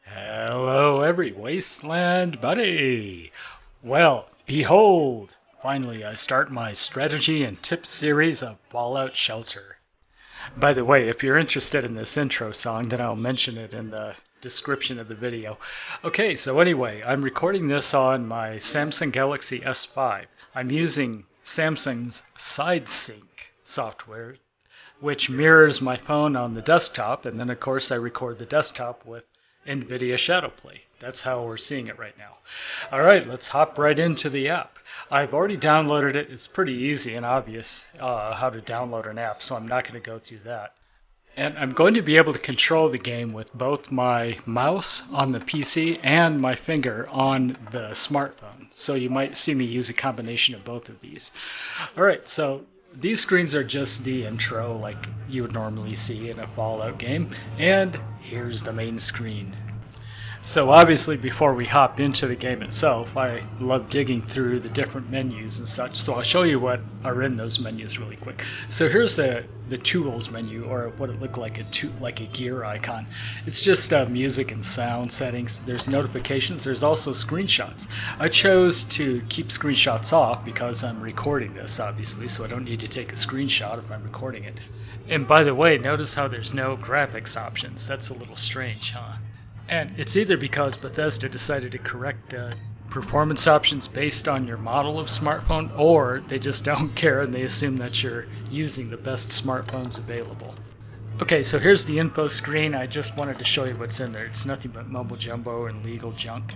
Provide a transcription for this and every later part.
Hello, every wasteland buddy. Well, behold, finally I start my strategy and tips series of Fallout Shelter. By the way, if you're interested in this intro song, then I'll mention it in the description of the video. Okay, so anyway, I'm recording this on my Samsung Galaxy S5. I'm using Samsung's SideSync software, which mirrors my phone on the desktop, and then of course I record the desktop with NVIDIA Shadowplay. That's how we're seeing it right now. All right, let's hop right into the app. I've already downloaded it. It's pretty easy and obvious how to download an app, so I'm not going to go through that. And I'm going to be able to control the game with both my mouse on the PC and my finger on the smartphone. So you might see me use a combination of both of these. All right, so these screens are just the intro like you would normally see in a Fallout game. And here's the main screen. So obviously before we hop into the game itself, I love digging through the different menus and such, so I'll show you what are in those menus really quick. So here's the tools menu, or what it looked like a gear icon. It's just music and sound settings. There's notifications. There's also screenshots. I chose to keep screenshots off because I'm recording this, obviously, so I don't need to take a screenshot if I'm recording it. And by the way, notice how there's no graphics options. That's a little strange, huh? And it's either because Bethesda decided to correct performance options based on your model of smartphone, or they just don't care and they assume that you're using the best smartphones available. Okay, so here's the info screen. I just wanted to show you what's in there. It's nothing but mumbo jumbo and legal junk.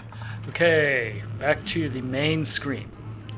Okay, back to the main screen.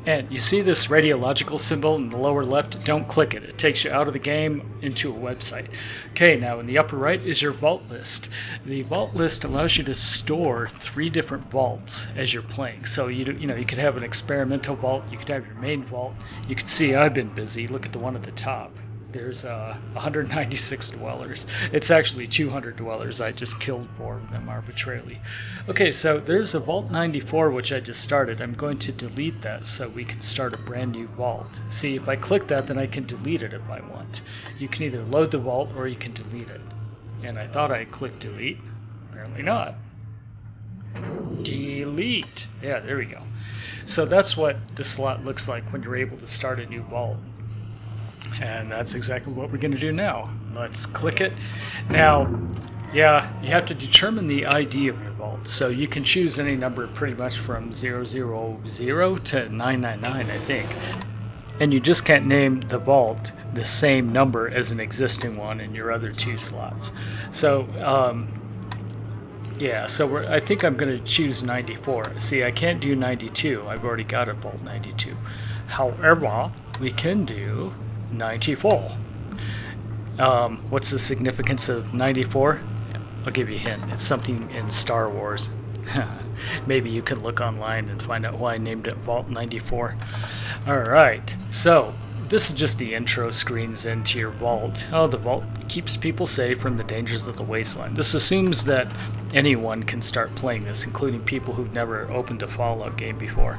And you see this radiological symbol in the lower left? Don't click it. It takes you out of the game into a website. Okay, now in the upper right is your vault list. The vault list allows you to store 3 different vaults as you're playing. So you could have an experimental vault, you could have your main vault. You can see I've been busy. Look at the one at the top. There's 196 dwellers. It's actually 200 dwellers. I just killed 4 of them arbitrarily. Okay, so there's a Vault 94 which I just started. I'm going to delete that so we can start a brand new vault. See, if I click that, then I can delete it if I want. You can either load the vault or you can delete it. And I thought I clicked delete. Apparently not. Delete. Yeah, there we go. So that's what the slot looks like when you're able to start a new vault. And that's exactly what we're going to do now. Let's click it. Now, yeah, you have to determine the ID of your vault. So you can choose any number pretty much from 000 to 999, I think. And you just can't name the vault the same number as an existing one in your other 2 slots. So, yeah, so I think I'm going to choose 94. See, I can't do 92. I've already got a vault 92. However, we can do 94. What's the significance of 94? I'll give you a hint. It's something in Star Wars. Maybe you can look online and find out why I named it Vault 94. Alright, so this is just the intro screens into your vault. Oh, the vault keeps people safe from the dangers of the wasteland. This assumes that anyone can start playing this, including people who've never opened a Fallout game before.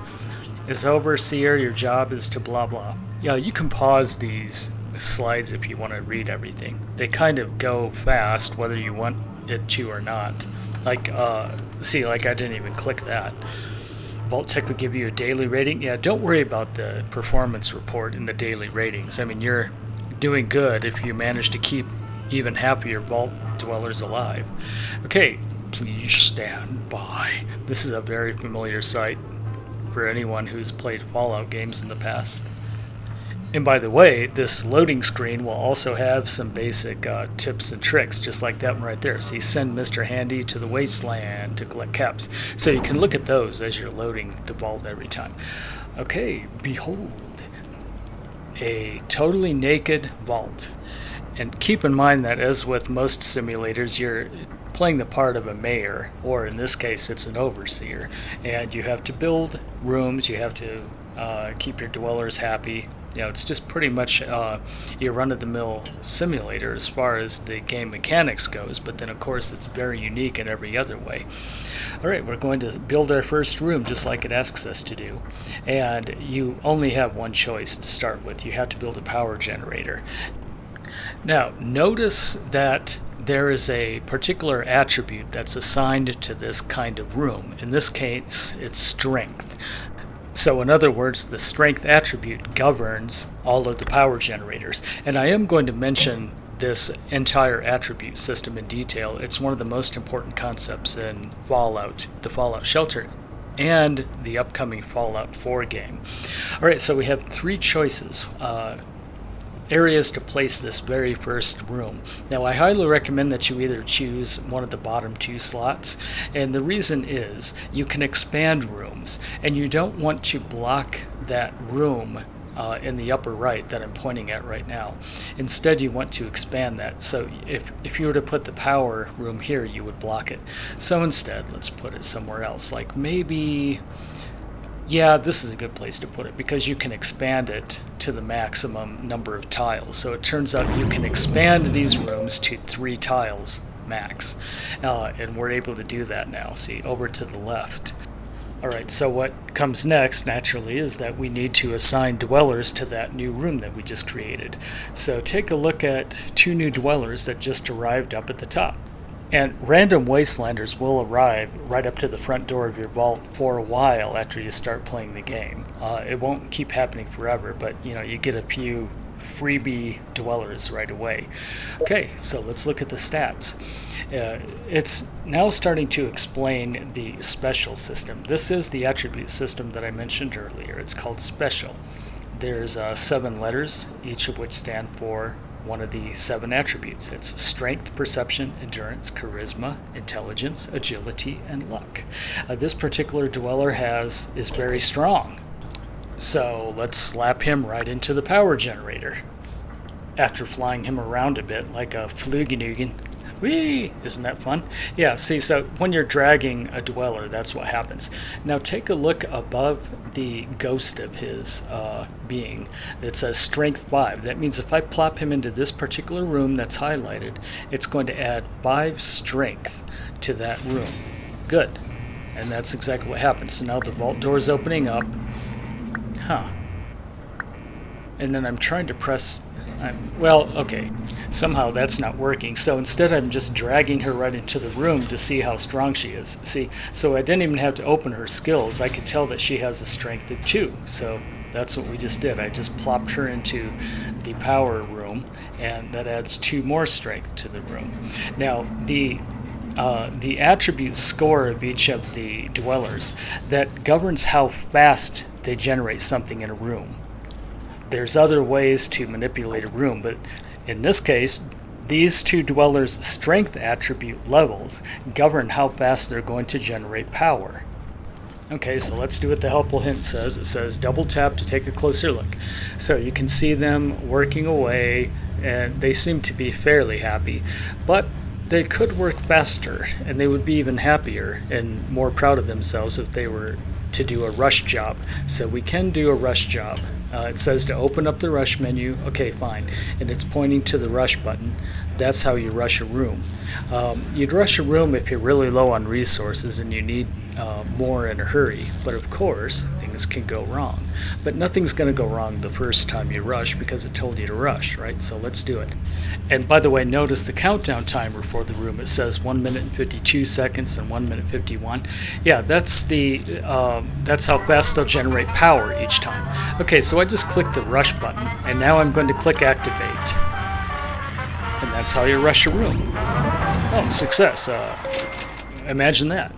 As overseer, your job is to blah blah. Yeah, you can pause these slides if you want to read everything. They kind of go fast whether you want it to or not. Like, see, like I didn't even click that. Vault Tech will give you a daily rating. Yeah, don't worry about the performance report in the daily ratings. I mean, you're doing good if you manage to keep even half of your vault dwellers alive. Okay, please stand by. This is a very familiar sight for anyone who's played Fallout games in the past. And by the way, this loading screen will also have some basic tips and tricks, just like that one right there. See, send Mr. Handy to the wasteland to collect caps. So you can look at those as you're loading the vault every time. Okay, behold, a totally naked vault. And keep in mind that as with most simulators, you're playing the part of a mayor, or in this case it's an overseer, and you have to build rooms, you have to keep your dwellers happy. You know, it's just pretty much your run-of-the-mill simulator as far as the game mechanics goes, but then of course it's very unique in every other way. Alright, we're going to build our first room just like it asks us to do, and you only have one choice to start with. You have to build a power generator. Now, notice that there is a particular attribute that's assigned to this kind of room. In this case, it's strength. So in other words, the strength attribute governs all of the power generators. And I am going to mention this entire attribute system in detail. It's one of the most important concepts in Fallout, the Fallout Shelter, and the upcoming Fallout 4 game. All right, so we have three choices. Areas to place this very first room. Now, I highly recommend that you either choose one of the bottom two slots, and the reason is you can expand rooms, and you don't want to block that room in the upper right that I'm pointing at right now. Instead, you want to expand that. So if you were to put the power room here, you would block it. So instead, let's put it somewhere else, like maybe... Yeah, this is a good place to put it because you can expand it to the maximum number of tiles. So it turns out you can expand these rooms to 3 tiles max. And we're able to do that now. See, over to the left. Alright, so what comes next, naturally, is that we need to assign dwellers to that new room that we just created. So take a look at 2 new dwellers that just arrived up at the top. And random wastelanders will arrive right up to the front door of your vault for a while after you start playing the game. It won't keep happening forever, but you get a few freebie dwellers right away. Okay, so let's look at the stats. It's now starting to explain the special system. This is the attribute system that I mentioned earlier. It's called special. There's 7 letters, each of which stand for one of the 7 attributes. It's strength, perception, endurance, charisma, intelligence, agility, and luck. This particular dweller is very strong. So let's slap him right into the power generator. After flying him around a bit like a flugenugen. Whee! Isn't that fun? Yeah, see, so when you're dragging a dweller, that's what happens. Now take a look above the ghost of his being. It says strength 5. That means if I plop him into this particular room that's highlighted, it's going to add 5 strength to that room. Good. And that's exactly what happens. So now the vault door is opening up. And then I'm trying to press... well, okay, somehow that's not working. So instead I'm just dragging her right into the room to see how strong she is. See, so I didn't even have to open her skills. I could tell that she has a strength of 2. So that's what we just did. I just plopped her into the power room, and that adds 2 more strength to the room. Now, the attribute score of each of the dwellers, that governs how fast they generate something in a room. There's other ways to manipulate a room, but in this case, these 2 dwellers' strength attribute levels govern how fast they're going to generate power. Okay, so let's do what the helpful hint says. It says double tap to take a closer look. So you can see them working away, and they seem to be fairly happy, but they could work faster, and they would be even happier and more proud of themselves if they were to do a rush job. So we can do a rush job. It says to open up the rush menu. Okay, fine. And it's pointing to the rush button. That's how you rush a room. You'd rush a room if you're really low on resources and you need more in a hurry. But of course, things can go wrong. But nothing's going to go wrong the first time you rush because it told you to rush, right? So let's do it. And by the way, notice the countdown timer for the room. It says 1 minute and 52 seconds and 1 minute 51. Yeah, that's how fast they'll generate power each time. Okay, so I just clicked the rush button, and now I'm going to click activate. And that's how you rush a room. Oh, success. Imagine that.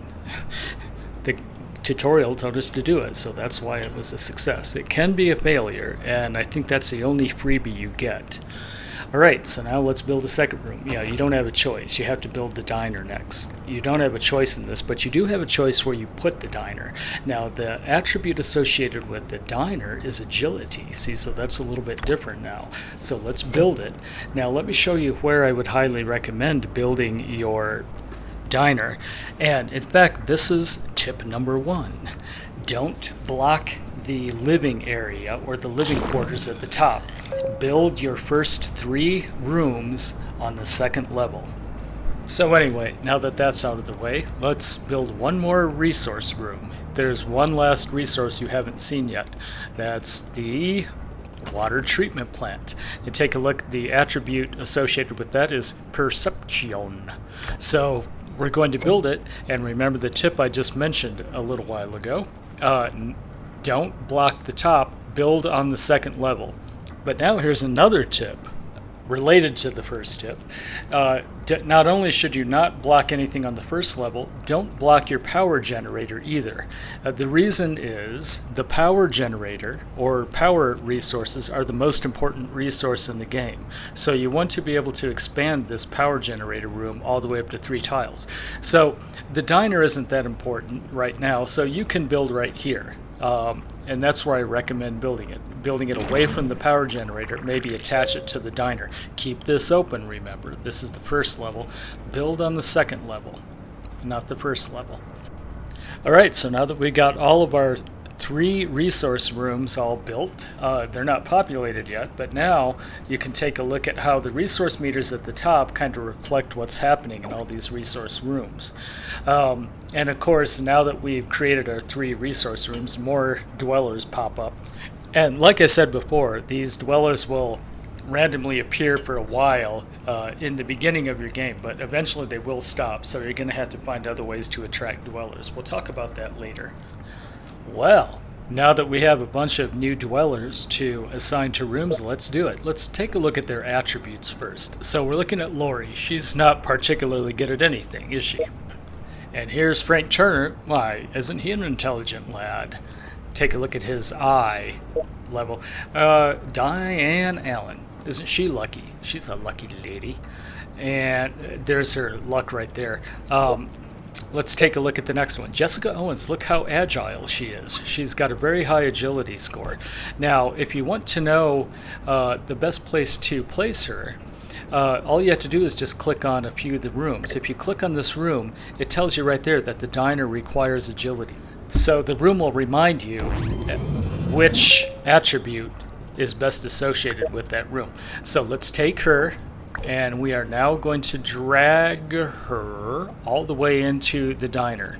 The tutorial told us to do it, so that's why it was a success. It can be a failure, and I think that's the only freebie you get. Alright, so now let's build a second room. Yeah, you don't have a choice. You have to build the diner next. You don't have a choice in this, but you do have a choice where you put the diner. Now, the attribute associated with the diner is agility. See, so that's a little bit different now. So let's build it. Now, let me show you where I would highly recommend building your diner. And in fact, this is tip number 1. Don't block the living area or the living quarters at the top. Build your first 3 rooms on the second level. So anyway, now that that's out of the way, let's build one more resource room. There's one last resource you haven't seen yet. That's the water treatment plant. And take a look, the attribute associated with that is perception. So we're going to build it, and remember the tip I just mentioned a little while ago. Don't block the top, build on the second level. But now here's another tip related to the first tip. Not only should you not block anything on the first level, don't block your power generator either. The reason is the power generator or power resources are the most important resource in the game. So you want to be able to expand this power generator room all the way up to 3 tiles. So the diner isn't that important right now, so you can build right here. And that's where I recommend building it. Building it away from the power generator, maybe attach it to the diner. Keep this open, remember. This is the first level. Build on the second level, not the first level. Alright, so now that we got all of our 3 resource rooms all built, they're not populated yet, but now you can take a look at how the resource meters at the top kind of reflect what's happening in all these resource rooms. And of course, now that we've created our 3 resource rooms, more dwellers pop up. And like I said before, these dwellers will randomly appear for a while in the beginning of your game, but eventually they will stop, so you're going to have to find other ways to attract dwellers. We'll talk about that later. Well, now that we have a bunch of new dwellers to assign to rooms, let's do it. Let's take a look at their attributes first. So we're looking at Lori. She's not particularly good at anything, is she? And here's Frank Turner. Why, isn't he an intelligent lad? Take a look at his eye level. Diane Allen. Isn't she lucky? She's a lucky lady. And there's her luck right there. Let's take a look at the next one. Jessica Owens, look how agile she is. She's got a very high agility score. Now, if you want to know the best place to place her, all you have to do is just click on a few of the rooms. If you click on this room, it tells you right there that the diner requires agility. So the room will remind you which attribute is best associated with that room. So let's take her, and we are now going to drag her all the way into the diner,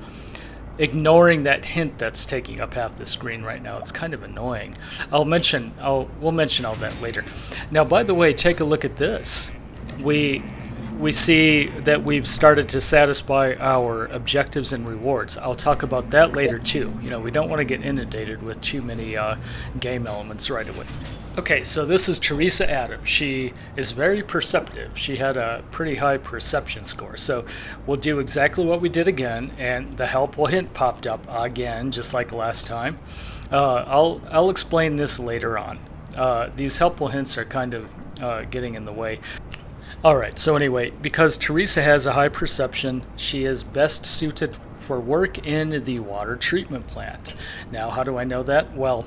ignoring that hint that's taking up half the screen right now. It's kind of annoying. We'll mention all that later. Now, by the way, take a look at this. We see that we've started to satisfy our objectives and rewards. I'll talk about that later too. You know, we don't want to get inundated with too many game elements right away. Okay, so this is Teresa Adams. She is very perceptive. She had a pretty high perception score. So we'll do exactly what we did again, and the helpful hint popped up again, just like last time. I'll explain this later on. These helpful hints are kind of getting in the way. Alright, so anyway, because Teresa has a high perception, she is best suited for work in the water treatment plant. Now, how do I know that? Well,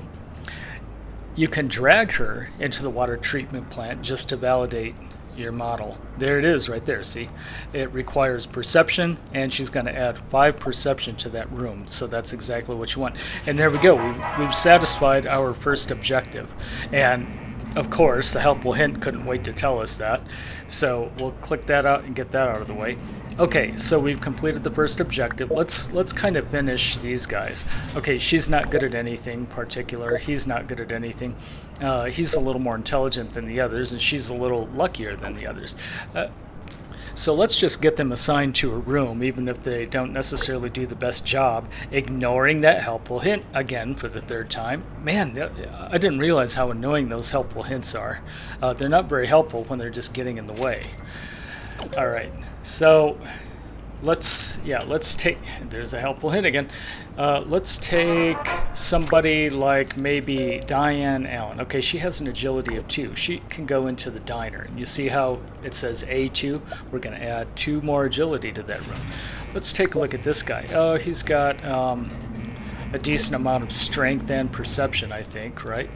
you can drag her into the water treatment plant just to validate your model. There it is right there, see? It requires perception, and she's going to add 5 perception to that room, so that's exactly what you want. And there we go. We've satisfied our first objective. And of course, the helpful hint couldn't wait to tell us that. So we'll click that out and get that out of the way. Okay, so we've completed the first objective. Let's kind of finish these guys. Okay, she's not good at anything particular. He's not good at anything. He's a little more intelligent than the others, and she's a little luckier than the others. So let's just get them assigned to a room, even if they don't necessarily do the best job, ignoring that helpful hint again for the 3rd time. Man, I didn't realize how annoying those helpful hints are. They're not very helpful when they're just getting in the way. Alright, so let's take, there's a helpful hint again. Let's take somebody like maybe Diane Allen. Okay, she has an agility of 2. She can go into the diner. And you see how it says A2? We're going to add 2 more agility to that room. Let's take a look at this guy. Oh, he's got a decent amount of strength and perception, I think, right?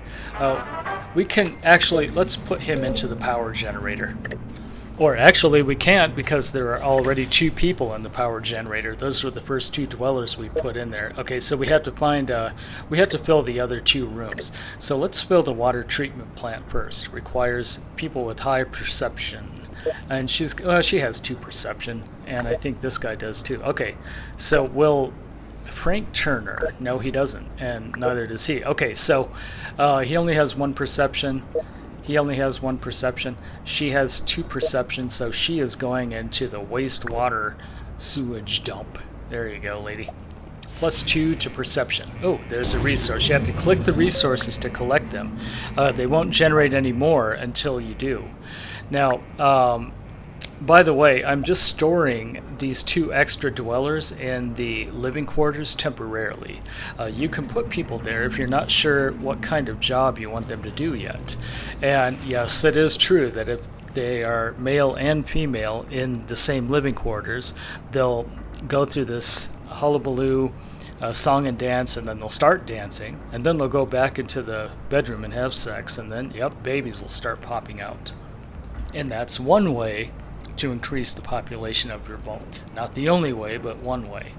We can actually, let's put him into the power generator. Or actually we can't, because there are already 2 people in the power generator. Those were the first 2 dwellers we put in there. Okay, so we have to find, we have to fill the other 2 rooms. So let's fill the water treatment plant first. Requires people with high perception. And she has 2 perception, and I think this guy does too. Okay, so we'll Frank Turner. No, he doesn't, and neither does he. Okay, so he only has one perception. He only has one perception. She has two perceptions, so she is going into the wastewater sewage dump. There you go, lady. +2 to perception. Oh, there's a resource. You have to click the resources to collect them. They won't generate any more until you do. Now, by the way, I'm just storing these 2 extra dwellers in the living quarters temporarily. You can put people there if you're not sure what kind of job you want them to do yet. And yes, it is true that if they are male and female in the same living quarters, they'll go through this hullabaloo, song and dance, and then they'll start dancing, and then they'll go back into the bedroom and have sex, and then, yep, babies will start popping out. And that's one way to increase the population of your vault. Not the only way, but one way.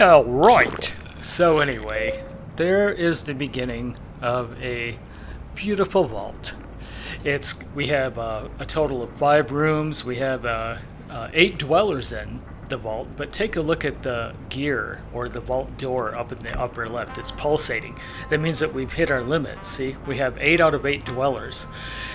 Alright, so anyway, there is the beginning of a beautiful vault. We have a total of 5 rooms. We have 8 dwellers in the vault, but take a look at the gear or the vault door up in the upper left. It's pulsating. That means that we've hit our limit. See, we have 8 out of 8 dwellers.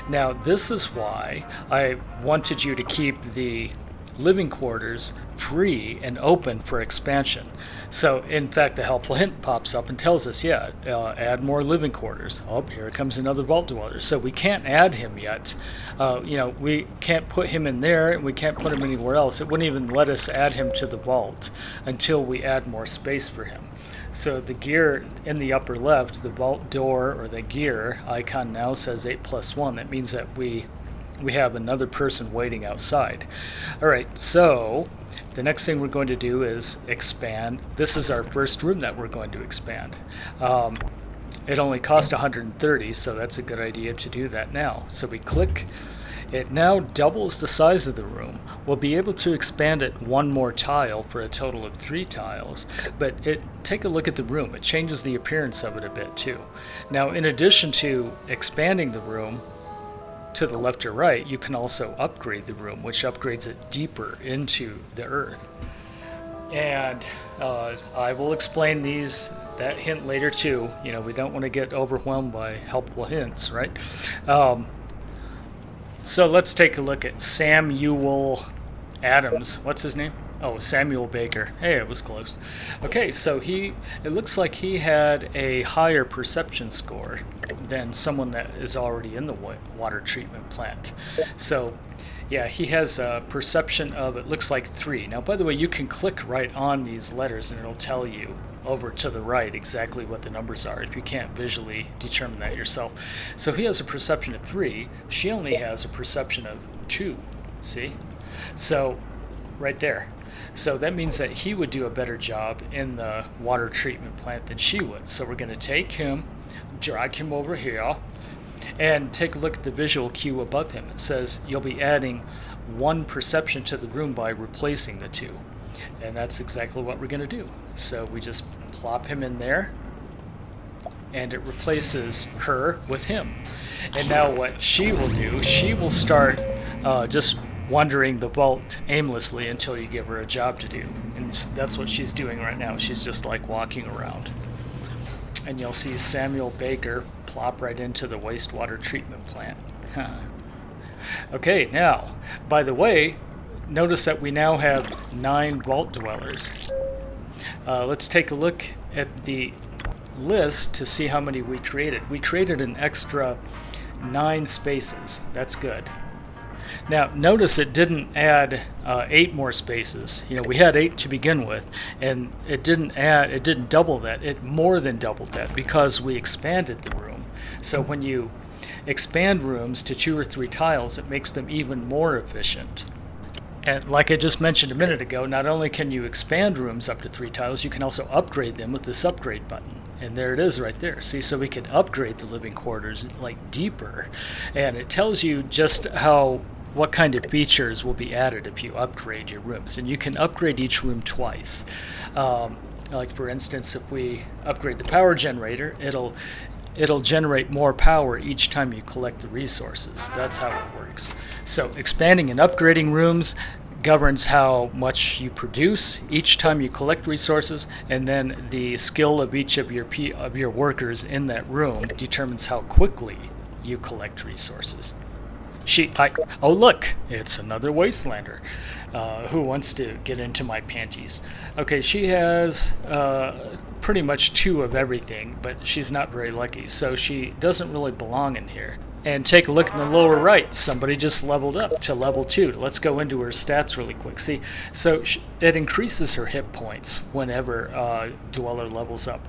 Now, this is why I wanted you to keep the living quarters free and open for expansion. So, in fact, the helpful hint pops up and tells us, add more living quarters. Oh, here comes another vault dweller. So we can't add him yet. We can't put him in there, and we can't put him anywhere else. It wouldn't even let us add him to the vault until we add more space for him. So the gear in the upper left, the vault door or the gear icon now says 8+1. That means that we have another person waiting outside. All right, so the next thing we're going to do is expand. This is our first room that we're going to expand. It only cost 130, so that's a good idea to do that now. So we click. It now doubles the size of the room. We'll be able to expand it 1 more tile for a total of 3 tiles, but take a look at the room. It changes the appearance of it a bit too. Now, in addition to expanding the room to the left or right, you can also upgrade the room, which upgrades it deeper into the earth. And I will explain that hint later too. We don't want to get overwhelmed by helpful hints, right? So let's take a look at Samuel Adams. What's his name? Oh, Samuel Baker. Hey, it was close. Okay, so it looks like he had a higher perception score than someone that is already in the water treatment plant. So, yeah, he has a perception of, it looks like 3. Now, by the way, you can click right on these letters and it'll tell you over to the right exactly what the numbers are if you can't visually determine that yourself. So he has a perception of 3. She only has a perception of 2. See? So, right there. So that means that he would do a better job in the water treatment plant than she would. So we're going to take him, drag him over here, and take a look at the visual cue above him. It says you'll be adding 1 perception to the room by replacing the 2. And that's exactly what we're going to do. So we just plop him in there, and it replaces her with him. And now what she will do, she will start just wandering the vault aimlessly until you give her a job to do. And that's what she's doing right now. She's just like walking around. And you'll see Samuel Baker plop right into the wastewater treatment plant. Okay, now, by the way, notice that we now have 9 vault dwellers. Let's take a look at the list to see how many we created. We created an extra 9 spaces. That's good. Now, notice it didn't add 8 more spaces. We had 8 to begin with, and it didn't double that. It more than doubled that because we expanded the room. So when you expand rooms to 2 or 3 tiles, it makes them even more efficient. And like I just mentioned a minute ago, not only can you expand rooms up to 3 tiles, you can also upgrade them with this upgrade button. And there it is right there. See, so we can upgrade the living quarters like deeper. And it tells you just what kind of features will be added if you upgrade your rooms. And you can upgrade each room twice. Like for instance, if we upgrade the power generator, it'll generate more power each time you collect the resources. That's how it works. So expanding and upgrading rooms governs how much you produce each time you collect resources, and then the skill of each of your workers in that room determines how quickly you collect resources. Oh look, it's another wastelander who wants to get into my panties. Okay, she has pretty much 2 of everything, but she's not very lucky, so she doesn't really belong in here. And take a look in the lower right. Somebody just leveled up to level 2. Let's go into her stats really quick. See, so it increases her hit points whenever Dweller levels up.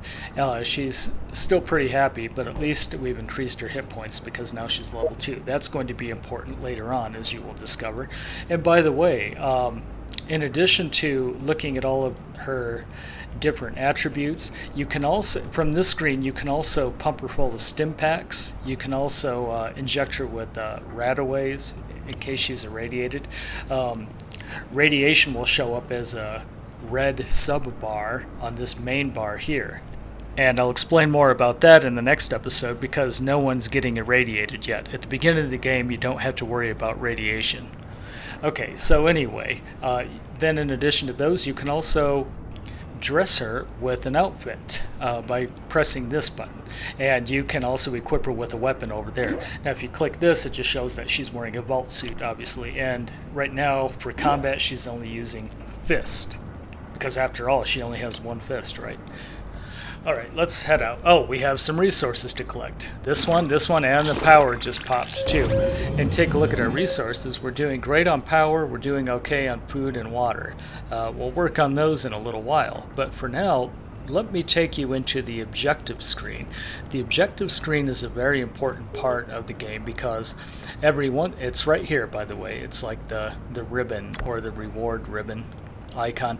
She's still pretty happy, but at least we've increased her hit points because now she's level 2. That's going to be important later on, as you will discover. And by the way, in addition to looking at all of her different attributes, you can also, from this screen, you can also pump her full of stim packs. You can also inject her with radaways in case she's irradiated. Radiation will show up as a red sub bar on this main bar here. And I'll explain more about that in the next episode because no one's getting irradiated yet. At the beginning of the game, you don't have to worry about radiation. Okay, so anyway, then in addition to those, you can also dress her with an outfit by pressing this button, and you can also equip her with a weapon over there. Now if you click this, it just shows that she's wearing a vault suit, obviously, and right now for combat she's only using fist, because after all she only has 1 fist, right? Alright, let's head out. Oh, we have some resources to collect. This one, and the power just popped too. And take a look at our resources. We're doing great on power, we're doing okay on food and water. We'll work on those in a little while, but for now, let me take you into the objective screen. The objective screen is a very important part of the game because it's right here, by the way. It's like the ribbon or the reward ribbon icon.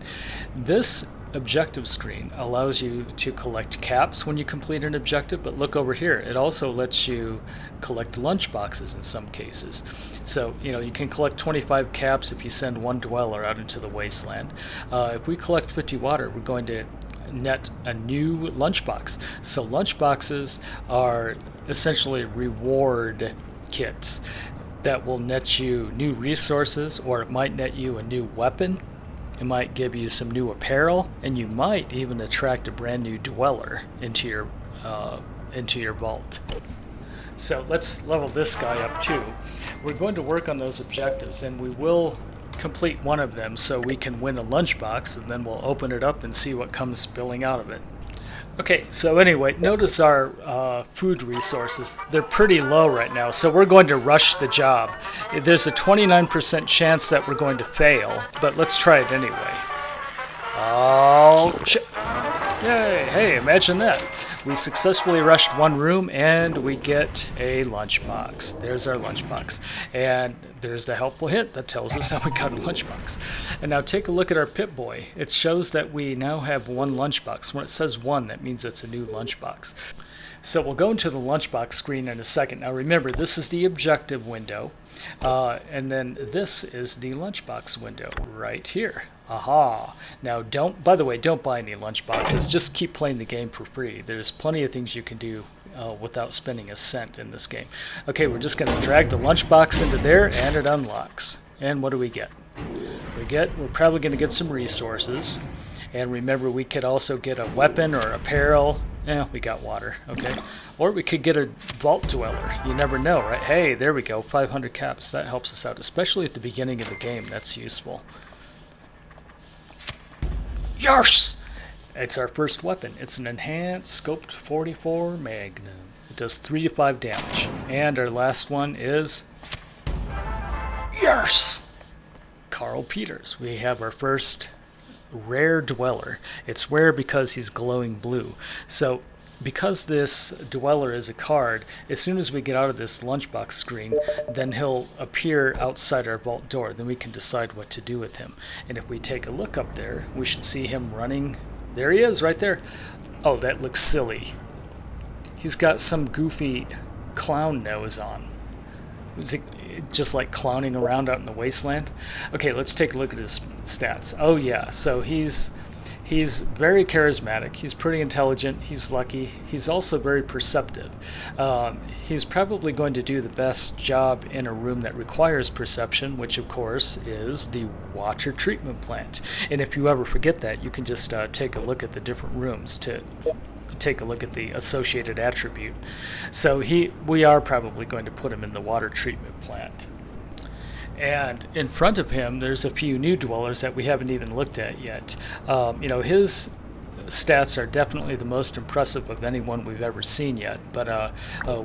This objective screen allows you to collect caps when you complete an objective, but look over here, it also lets you collect lunch boxes in some cases. So you can collect 25 caps if you send 1 dweller out into the wasteland. If we collect 50 water, we're going to net a new lunchbox. So lunchboxes are essentially reward kits that will net you new resources, or it might net you a new weapon. It might give you some new apparel, and you might even attract a brand new dweller into your vault. So let's level this guy up too. We're going to work on those objectives, and we will complete one of them so we can win a lunchbox, and then we'll open it up and see what comes spilling out of it. Okay, so anyway, notice our food resources. They're pretty low right now, so we're going to rush the job. There's a 29% chance that we're going to fail, but let's try it anyway. Oh, shit. Yay, hey, imagine that. We successfully rushed 1 room, and we get a lunchbox. There's our lunchbox. And there's the helpful hint that tells us that we got a lunchbox. And now take a look at our Pip-Boy. It shows that we now have 1 lunchbox. When it says 1, that means it's a new lunchbox. So we'll go into the lunchbox screen in a second. Now remember, this is the objective window. And then this is the lunchbox window right here. Aha. Now by the way, don't buy any lunchboxes. Just keep playing the game for free. There's plenty of things you can do without spending a cent in this game. Okay, we're just going to drag the lunchbox into there, and it unlocks. And what do we get? We're probably going to get some resources. And remember, we could also get a weapon or apparel. We got water, okay. Or we could get a vault dweller. You never know, right? Hey, there we go, 500 caps. That helps us out, especially at the beginning of the game. That's useful. Yes! It's our first weapon. It's an enhanced scoped 44 Magnum. It does 3 to 5 damage. And our last one is... Yes! Carl Peters. We have our first rare dweller. It's rare because he's glowing blue. So because this dweller is a card, as soon as we get out of this lunchbox screen, then he'll appear outside our vault door. Then we can decide what to do with him. And if we take a look up there, we should see him running. There he is, right there. Oh, that looks silly. He's got some goofy clown nose on. Is it just like clowning around out in the wasteland? Okay, let's take a look at his stats. Oh yeah, so he's He's very charismatic. He's pretty intelligent. He's lucky. He's also very perceptive. He's probably going to do the best job in a room that requires perception, which of course is the water treatment plant. And if you ever forget that, you can just take a look at the different rooms to take a look at the associated attribute. So we are probably going to put him in the water treatment plant. And in front of him, there's a few new dwellers that we haven't even looked at yet. His stats are definitely the most impressive of anyone we've ever seen yet, but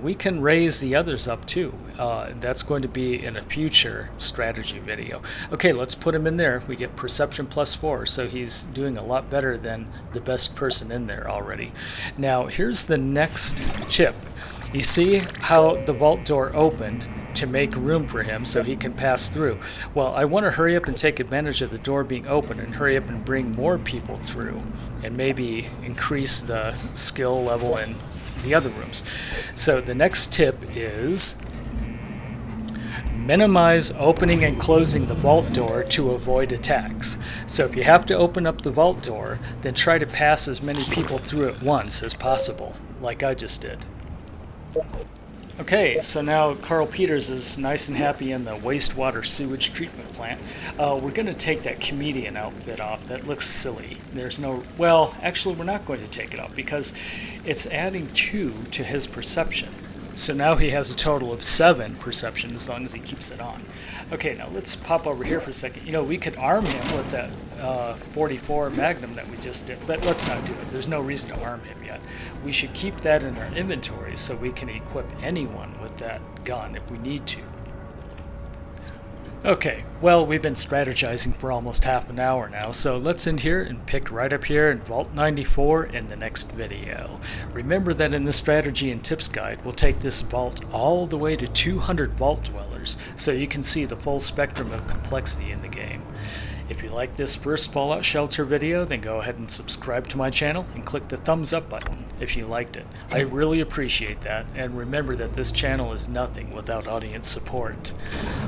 we can raise the others up too. That's going to be in a future strategy video. Okay, let's put him in there. We get perception +4, so he's doing a lot better than the best person in there already. Now, here's the next tip. You see how the vault door opened to make room for him so he can pass through? Well, I want to hurry up and take advantage of the door being open and hurry up and bring more people through and maybe increase the skill level in the other rooms. So the next tip is minimize opening and closing the vault door to avoid attacks. So if you have to open up the vault door, then try to pass as many people through at once as possible, like I just did. Okay, so now Carl Peters is nice and happy in the wastewater sewage treatment plant. We're going to take that comedian outfit off. That looks silly. Actually, we're not going to take it off because it's adding 2 to his perception. So now he has a total of 7 perception as long as he keeps it on. Okay, now let's pop over here for a second. We could arm him with that 44 Magnum that we just did, but let's not do it. There's no reason to arm him yet. We should keep that in our inventory so we can equip anyone with that gun if we need to. Okay, well, we've been strategizing for almost half an hour now, so let's end here and pick right up here in Vault 94 in the next video. Remember that in the strategy and tips guide, we'll take this vault all the way to 200 vault dwellers, so you can see the full spectrum of complexity in the game. If you like this first Fallout Shelter video, then go ahead and subscribe to my channel and click the thumbs up button if you liked it. I really appreciate that, and remember that this channel is nothing without audience support.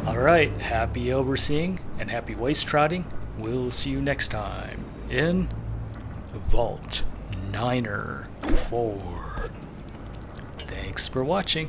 Alright, happy overseeing and happy waste trotting. We'll see you next time in Vault 94. Thanks for watching.